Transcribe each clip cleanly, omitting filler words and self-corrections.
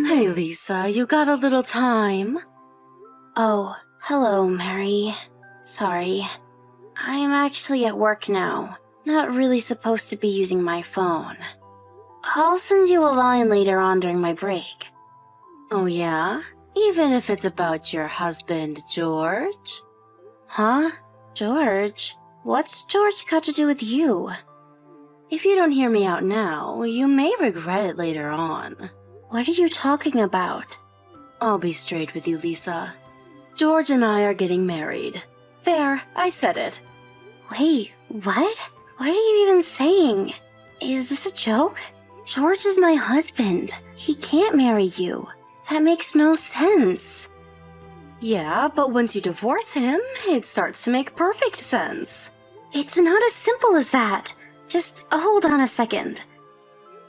Hey, Lisa, you got a little time? Oh, hello, Mary. Sorry. I'm actually at work now. Not really supposed to be using my phone. I'll send you a line later on during my break. Oh, yeah? Even if it's about your husband, George? Huh? George? What's George got to do with you? If you don't hear me out now, you may regret it later on. What are you talking about? I'll be straight with you, Lisa. George and I are getting married. There, I said it. Wait, what? What are you even saying? Is this a joke? George is my husband. He can't marry you. That makes no sense. Yeah, but once you divorce him, it starts to make perfect sense. It's not as simple as that. Just hold on a second.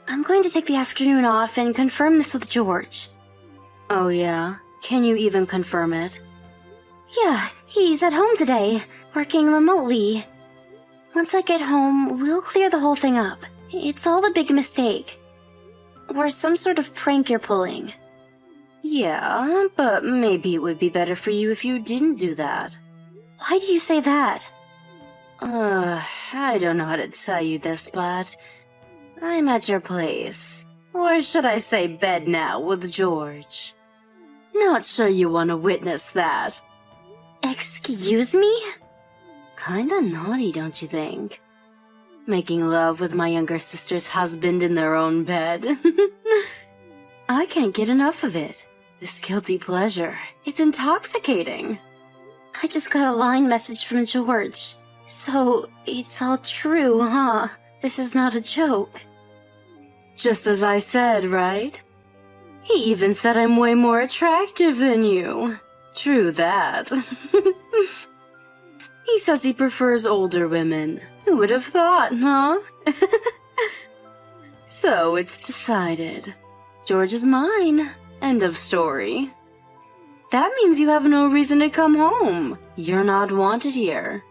I'm going to take the afternoon off and confirm this with George. Oh yeah? Can you even confirm it? Yeah, he's at home today, working remotely. Once I get home, we'll clear the whole thing up. It's all a big mistake. Or some sort of prank you're pulling. Yeah, but maybe it would be better for you if you didn't do that. Why do you say that? I don't know how to tell you this, but I'm at your place. Or should I say bed now with George. Not sure you want to witness that. Excuse me? Kinda naughty, don't you think? Making love with my younger sister's husband in their own bed. I can't get enough of it. This guilty pleasure. It's intoxicating. I just got a line message from George. So, it's all true, huh? This is not a joke. Just as I said, right? He even said I'm way more attractive than you. True that. He says he prefers older women. Who would have thought, huh? So it's decided. George is mine. End of story. That means you have no reason to come home. You're not wanted here.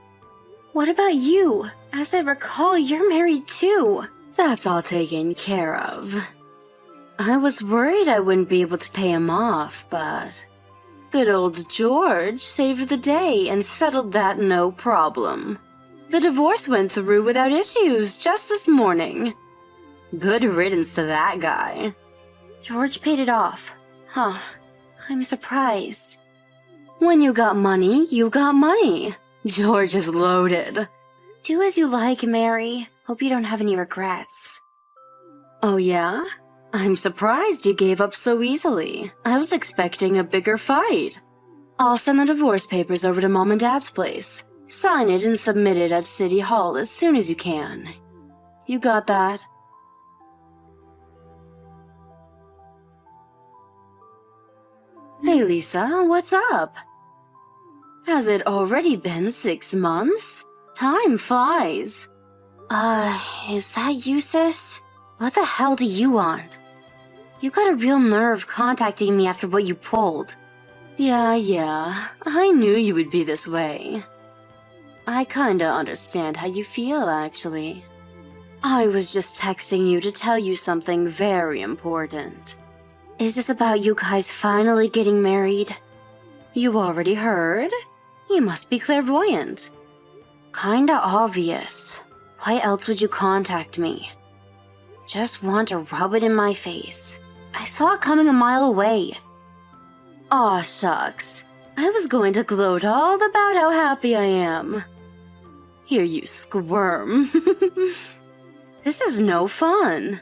What about you? As I recall, you're married too. That's all taken care of. I was worried I wouldn't be able to pay him off, but good old George saved the day and settled that no problem. The divorce went through without issues just this morning. Good riddance to that guy. George paid it off. Huh. I'm surprised. When you got money, you got money. George is loaded. Do as you like, Mary. Hope you don't have any regrets. Oh yeah? I'm surprised you gave up so easily. I was expecting a bigger fight. I'll send the divorce papers over to Mom and Dad's place. Sign it and submit it at City Hall as soon as you can. You got that? Hey Lisa, what's up? Has it already been 6 months? Time flies. Is that you, sis? What the hell do you want? You got a real nerve contacting me after what you pulled. Yeah, I knew you would be this way. I kinda understand how you feel, actually. I was just texting you to tell you something very important. Is this about you guys finally getting married? You already heard? You must be clairvoyant. Kinda obvious. Why else would you contact me? Just want to rub it in my face. I saw it coming a mile away. Aw, shucks. I was going to gloat all about how happy I am. Hear you squirm. This is no fun.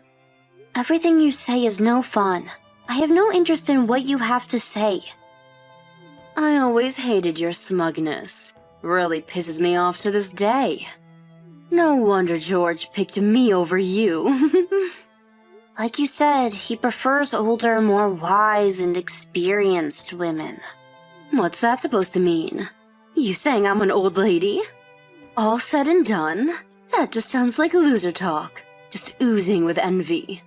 Everything you say is no fun. I have no interest in what you have to say. I always hated your smugness. Really pisses me off to this day. No wonder George picked me over you. Like you said, he prefers older, more wise and experienced women. What's that supposed to mean? You saying I'm an old lady? All said and done, that just sounds like loser talk. Just oozing with envy.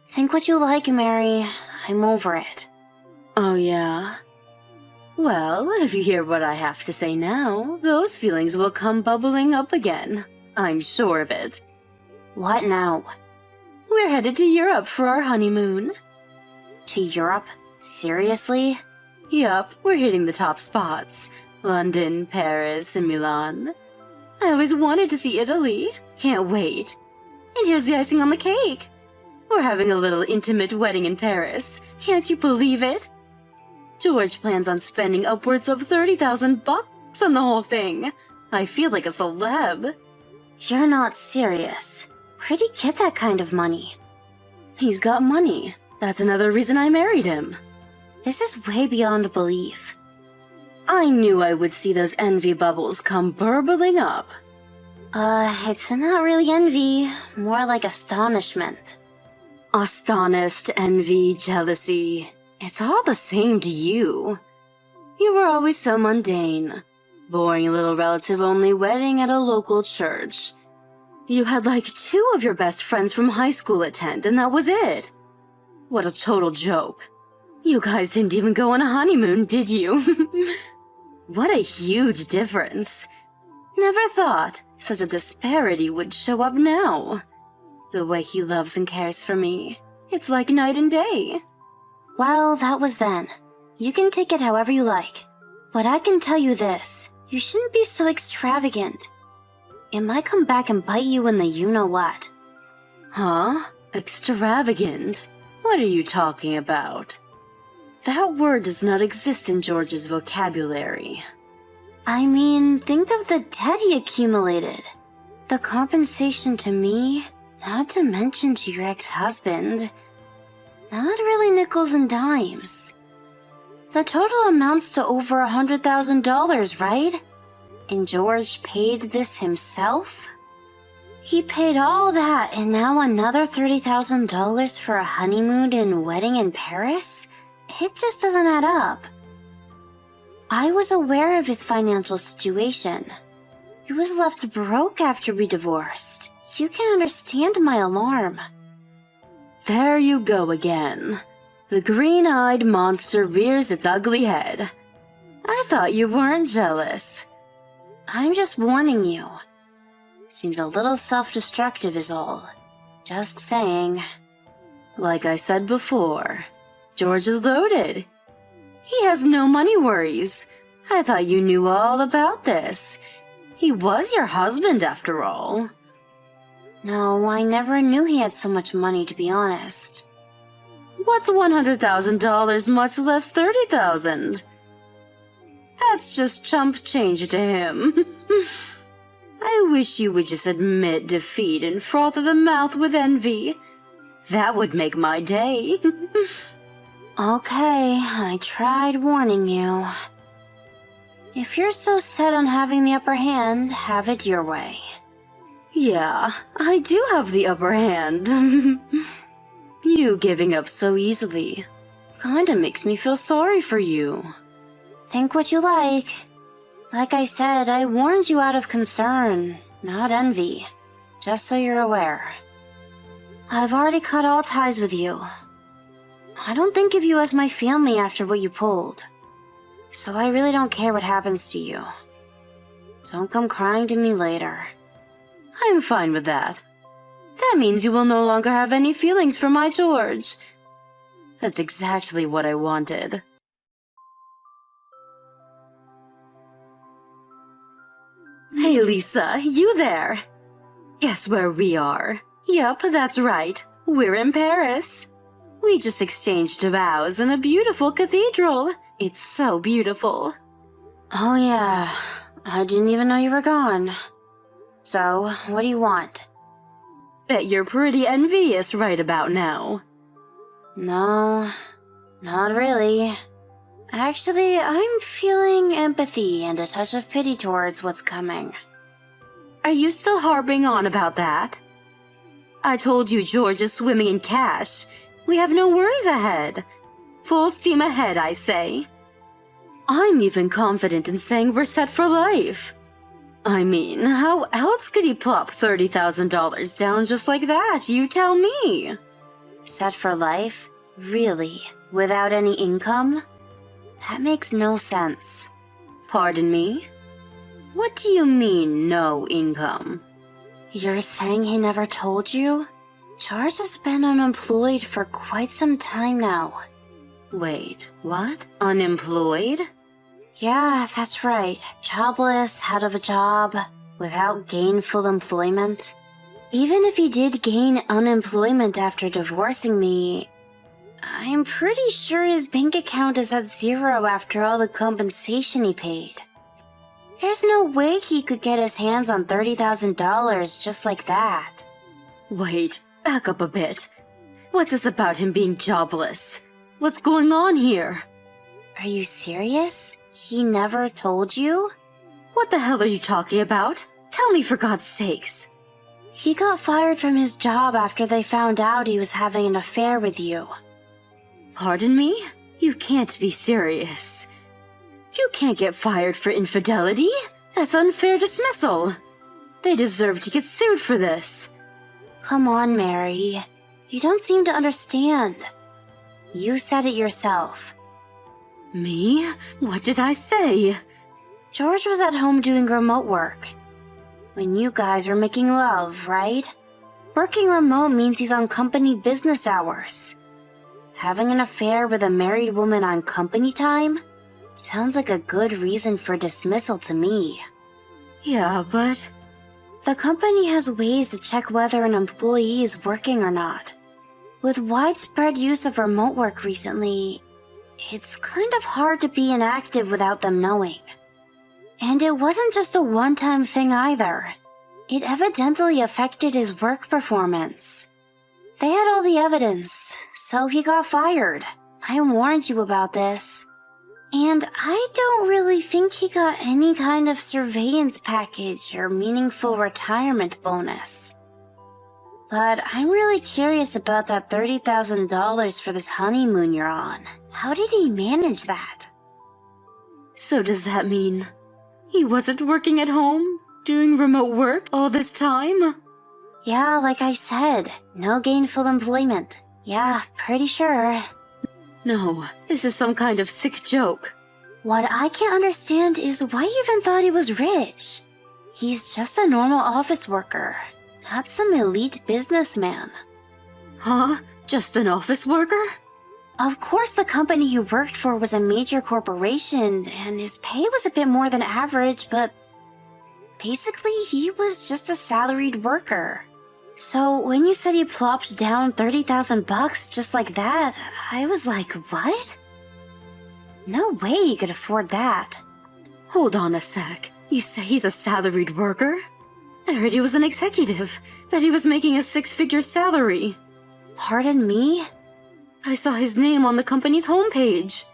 Think what you like, Mary. I'm over it. Oh yeah? Well, if you hear what I have to say now, those feelings will come bubbling up again. I'm sure of it. What now? We're headed to Europe for our honeymoon. To Europe? Seriously? Yup, we're hitting the top spots. London, Paris, and Milan. I always wanted to see Italy. Can't wait. And here's the icing on the cake. We're having a little intimate wedding in Paris. Can't you believe it? George plans on spending upwards of $30,000 on the whole thing. I feel like a celeb. You're not serious. Where'd he get that kind of money? He's got money. That's another reason I married him. This is way beyond belief. I knew I would see those envy bubbles come burbling up. It's not really envy, more like astonishment. Astonished, envy, jealousy. It's all the same to you. You were always so mundane. Boring little relative-only wedding at a local church. You had like 2 of your best friends from high school attend, and that was it. What a total joke. You guys didn't even go on a honeymoon, did you? What a huge difference. Never thought such a disparity would show up now. The way he loves and cares for me. It's like night and day. Well, that was then. You can take it however you like. But I can tell you this. You shouldn't be so extravagant. It might come back and bite you in the you-know-what. Huh? Extravagant? What are you talking about? That word does not exist in George's vocabulary. I mean, think of the debt he accumulated. The compensation to me, not to mention to your ex-husband. Not really nickels and dimes. The total amounts to over $100,000, right? And George paid this himself? He paid all that and now another $30,000 for a honeymoon and wedding in Paris? It just doesn't add up. I was aware of his financial situation. He was left broke after we divorced. You can understand my alarm. There you go again. The green-eyed monster rears its ugly head. I thought you weren't jealous. I'm just warning you. Seems a little self-destructive is all. Just saying. Like I said before, George is loaded. He has no money worries. I thought you knew all about this. He was your husband after all. No, I never knew he had so much money, to be honest. What's $100,000 much less $30,000? That's just chump change to him. I wish you would just admit defeat and froth at the mouth with envy. That would make my day. Okay, I tried warning you. If you're so set on having the upper hand, have it your way. Yeah, I do have the upper hand. You giving up so easily kinda makes me feel sorry for you. Think what you like. Like I said, I warned you out of concern, not envy. Just so you're aware. I've already cut all ties with you. I don't think of you as my family after what you pulled. So I really don't care what happens to you. Don't come crying to me later. I'm fine with that. That means you will no longer have any feelings for my George. That's exactly what I wanted. Hey Lisa, you there? Guess where we are? Yup, that's right. We're in Paris. We just exchanged vows in a beautiful cathedral. It's so beautiful. Oh yeah, I didn't even know you were gone. So, what do you want? Bet you're pretty envious right about now. No, not really. Actually, I'm feeling empathy and a touch of pity towards what's coming. Are you still harping on about that? I told you George is swimming in cash. We have no worries ahead. Full steam ahead, I say. I'm even confident in saying we're set for life. I mean, how else could he plop $30,000 down just like that? You tell me. Set for life? Really? Without any income? That makes no sense. Pardon me? What do you mean, no income? You're saying he never told you? George has been unemployed for quite some time now. Wait, what? Unemployed? Yeah, that's right. Jobless, out of a job, without gainful employment. Even if he did gain unemployment after divorcing me, I'm pretty sure his bank account is at zero after all the compensation he paid. There's no way he could get his hands on $30,000 just like that. Wait, back up a bit. What's this about him being jobless? What's going on here? Are you serious? He never told you? What the hell are you talking about? Tell me for God's sakes. He got fired from his job after they found out he was having an affair with you. Pardon me? You can't be serious. You can't get fired for infidelity. That's unfair dismissal. They deserve to get sued for this. Come on, Mary. You don't seem to understand. You said it yourself. Me? What did I say? George was at home doing remote work. When you guys were making love, right? Working remote means he's on company business hours. Having an affair with a married woman on company time? Sounds like a good reason for dismissal to me. Yeah, but... The company has ways to check whether an employee is working or not. With widespread use of remote work recently, it's kind of hard to be inactive without them knowing. And it wasn't just a one-time thing either. It evidently affected his work performance. They had all the evidence, so he got fired. I warned you about this. And I don't really think he got any kind of surveillance package or meaningful retirement bonus. But I'm really curious about that $30,000 for this honeymoon you're on. How did he manage that? So does that mean he wasn't working at home, doing remote work all this time? Yeah, like I said, no gainful employment. Yeah, pretty sure. No, this is some kind of sick joke. What I can't understand is why you even thought he was rich. He's just a normal office worker, not some elite businessman. Huh? Just an office worker? Of course the company he worked for was a major corporation, and his pay was a bit more than average, but basically he was just a salaried worker. So when you said he plopped down $30,000 just like that, I was like, what? No way he could afford that. Hold on a sec. You say he's a salaried worker? I heard he was an executive, that he was making a six-figure salary. Pardon me? I saw his name on the company's homepage.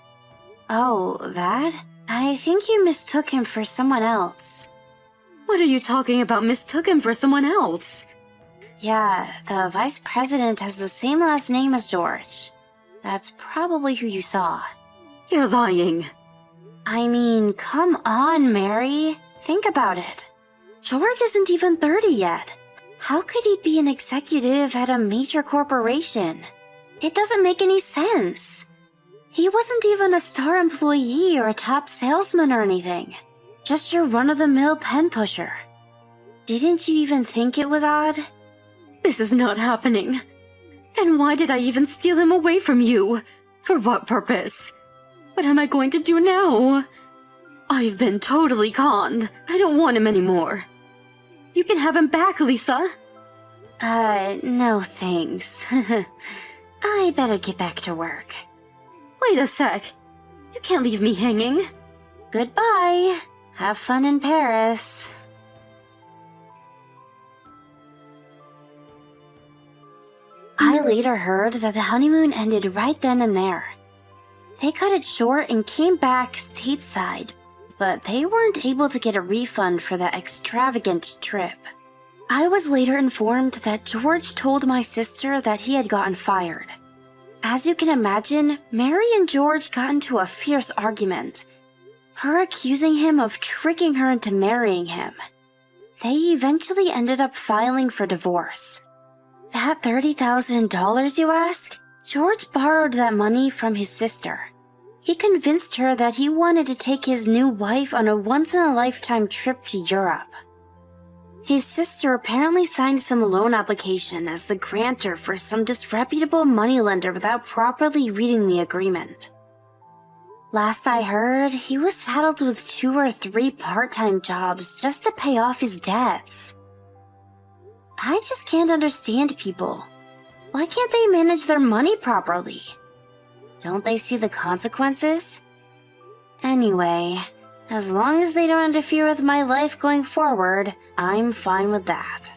Oh, that? I think you mistook him for someone else. What are you talking about mistook him for someone else? Yeah, the vice president has the same last name as George. That's probably who you saw. You're lying. I mean, come on, Mary. Think about it. George isn't even 30 yet. How could he be an executive at a major corporation? It doesn't make any sense. He wasn't even a star employee or a top salesman or anything. Just your run-of-the-mill pen pusher. Didn't you even think it was odd? This is not happening. And why did I even steal him away from you? For what purpose? What am I going to do now? I've been totally conned. I don't want him anymore. You can have him back, Lisa. No thanks. I better get back to work. Wait a sec. You can't leave me hanging. Goodbye. Have fun in Paris. I later heard that the honeymoon ended right then and there. They cut it short and came back stateside, but they weren't able to get a refund for the extravagant trip. I was later informed that George told my sister that he had gotten fired. As you can imagine, Mary and George got into a fierce argument, her accusing him of tricking her into marrying him. They eventually ended up filing for divorce. That $30,000, you ask? George borrowed that money from his sister. He convinced her that he wanted to take his new wife on a once-in-a-lifetime trip to Europe. His sister apparently signed some loan application as the grantor for some disreputable moneylender without properly reading the agreement. Last I heard, he was saddled with 2 or 3 part-time jobs just to pay off his debts. I just can't understand people. Why can't they manage their money properly? Don't they see the consequences? Anyway, as long as they don't interfere with my life going forward, I'm fine with that.